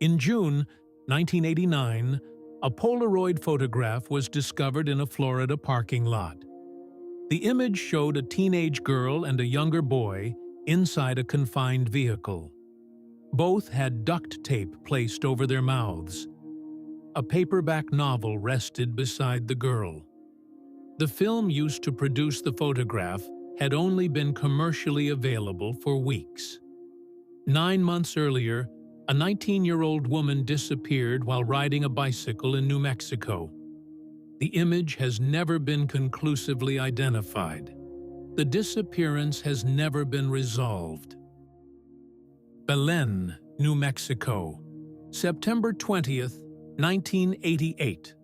In June 1989, a Polaroid photograph was discovered in a Florida parking lot. The image showed a teenage girl and a younger boy inside a confined vehicle. Both had duct tape placed over their mouths. A paperback novel rested beside the girl. The film used to produce the photograph had only been commercially available for weeks. 9 months earlier, a 19-year-old woman disappeared while riding a bicycle in New Mexico. The image has never been conclusively identified. The disappearance has never been resolved. Belen, New Mexico, September 20th, 1988.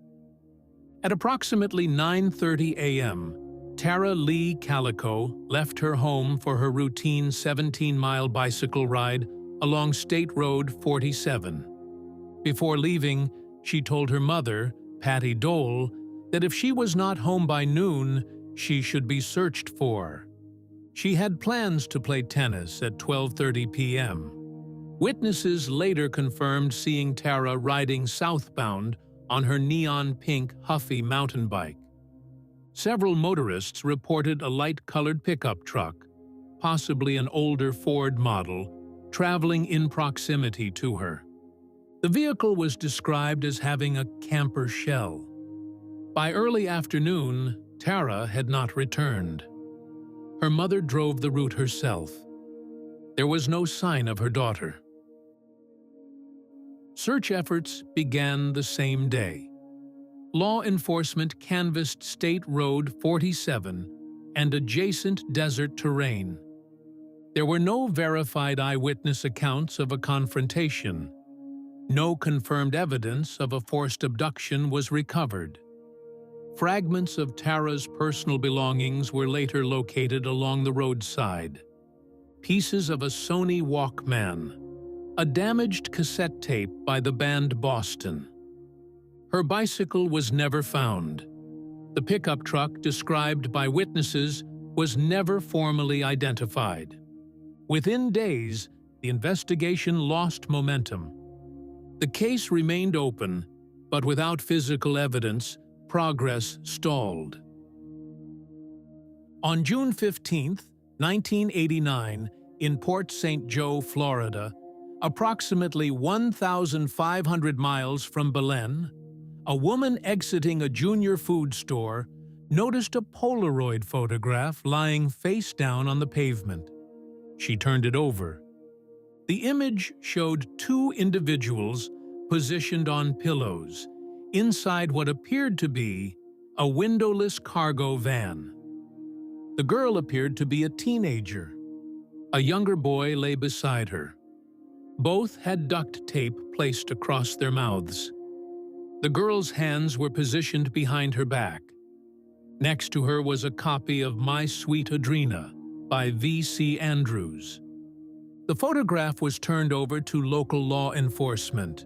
At approximately 9:30 a.m., Tara Leigh Calico left her home for her routine 17-mile bicycle ride along State Road 47. Before leaving, she told her mother, Patty Dole, that if she was not home by noon, she should be searched for. She had plans to play tennis at 12:30 p.m. Witnesses later confirmed seeing Tara riding southbound on her neon-pink Huffy mountain bike. Several motorists reported a light-colored pickup truck, possibly an older Ford model, traveling in proximity to her. The vehicle was described as having a camper shell. By early afternoon, Tara had not returned. Her mother drove the route herself. There was no sign of her daughter. Search efforts began the same day. Law enforcement canvassed State Road 47 and adjacent desert terrain. There were no verified eyewitness accounts of a confrontation. No confirmed evidence of a forced abduction was recovered. Fragments of Tara's personal belongings were later located along the roadside. Pieces of a Sony Walkman, a damaged cassette tape by the band Boston. Her bicycle was never found. The pickup truck described by witnesses was never formally identified. Within days, the investigation lost momentum. The case remained open, but without physical evidence, progress stalled. On June 15, 1989, in Port St. Joe, Florida, approximately 1,500 miles from Belen, a woman exiting a junior food store noticed a Polaroid photograph lying face down on the pavement. She turned it over. The image showed two individuals positioned on pillows inside what appeared to be a windowless cargo van. The girl appeared to be a teenager. A younger boy lay beside her. Both had duct tape placed across their mouths. The girl's hands were positioned behind her back. Next to her was a copy of My Sweet Audrina by V.C. Andrews. The photograph was turned over to local law enforcement.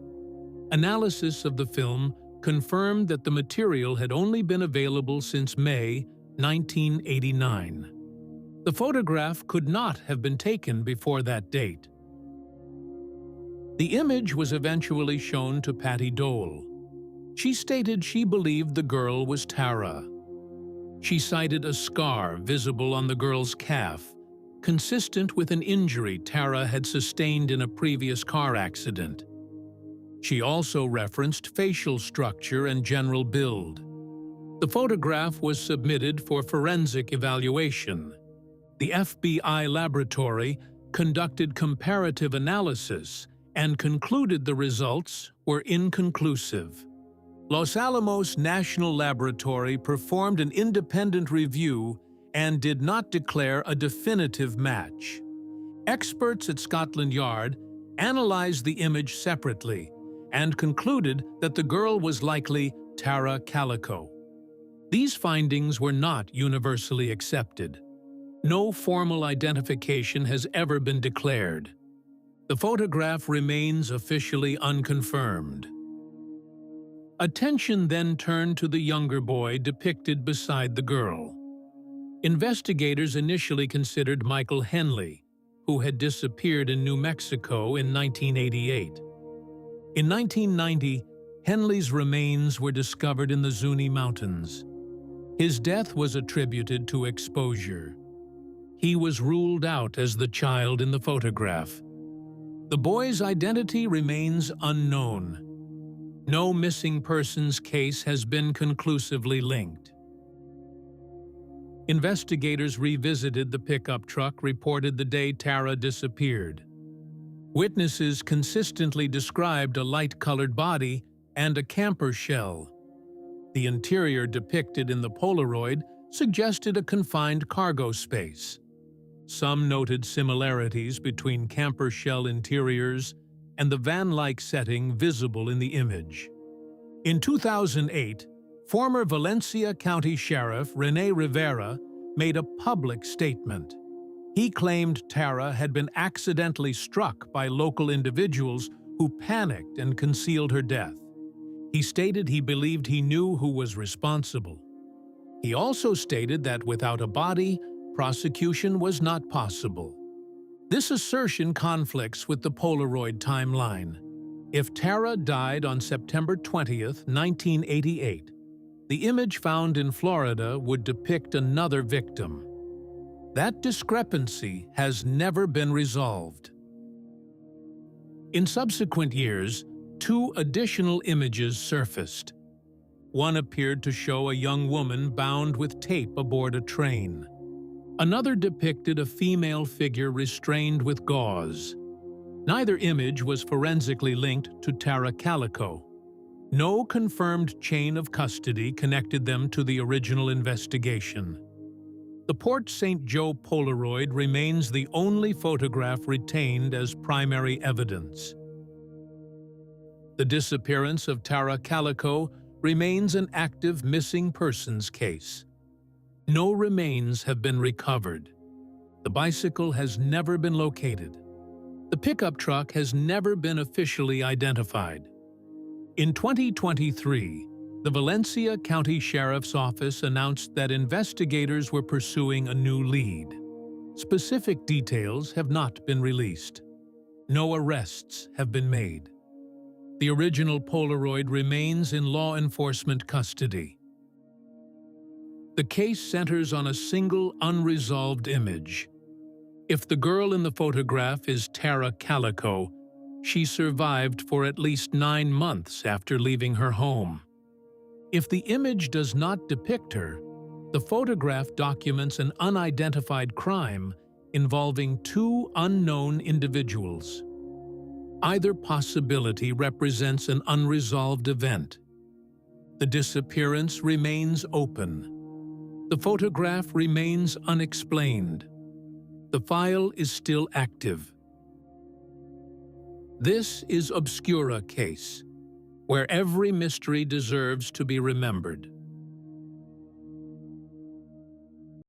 Analysis of the film confirmed that the material had only been available since May 1989. The photograph could not have been taken before that date. The image was eventually shown to Patty Dole. She stated she believed the girl was Tara. She cited a scar visible on the girl's calf, consistent with an injury Tara had sustained in a previous car accident. She also referenced facial structure and general build. The photograph was submitted for forensic evaluation. The FBI laboratory conducted comparative analysis and concluded the results were inconclusive. Los Alamos National Laboratory performed an independent review and did not declare a definitive match. Experts at Scotland Yard analyzed the image separately and concluded that the girl was likely Tara Calico. These findings were not universally accepted. No formal identification has ever been declared. The photograph remains officially unconfirmed. Attention then turned to the younger boy depicted beside the girl. Investigators initially considered Michael Henley, who had disappeared in New Mexico in 1988. In 1990, Henley's remains were discovered in the Zuni Mountains. His death was attributed to exposure. He was ruled out as the child in the photograph. The boy's identity remains unknown. No missing persons case has been conclusively linked. Investigators revisited the pickup truck reported the day Tara disappeared. Witnesses consistently described a light-colored body and a camper shell. The interior depicted in the Polaroid suggested a confined cargo space. Some noted similarities between camper shell interiors and the van-like setting visible in the image. In 2008, former Valencia County Sheriff René Rivera made a public statement. He claimed Tara had been accidentally struck by local individuals who panicked and concealed her death. He stated he believed he knew who was responsible. He also stated that without a body, prosecution was not possible. This assertion conflicts with the Polaroid timeline. If Tara died on September 20, 1988, the image found in Florida would depict another victim. That discrepancy has never been resolved. In subsequent years, 2 additional images surfaced. One appeared to show a young woman bound with tape aboard a train. Another depicted a female figure restrained with gauze. Neither image was forensically linked to Tara Calico. No confirmed chain of custody connected them to the original investigation. The Port St. Joe Polaroid remains the only photograph retained as primary evidence. The disappearance of Tara Calico remains an active missing persons case. No remains have been recovered. The bicycle has never been located. The pickup truck has never been officially identified. In 2023, the Valencia County Sheriff's Office announced that investigators were pursuing a new lead. Specific details have not been released. No arrests have been made. The original Polaroid remains in law enforcement custody. The case centers on a single unresolved image. If the girl in the photograph is Tara Calico, she survived for at least 9 months after leaving her home. If the image does not depict her, the photograph documents an unidentified crime involving 2 unknown individuals. Either possibility represents an unresolved event. The disappearance remains open. The photograph remains unexplained. The file is still active. This is Obscura Case, where every mystery deserves to be remembered.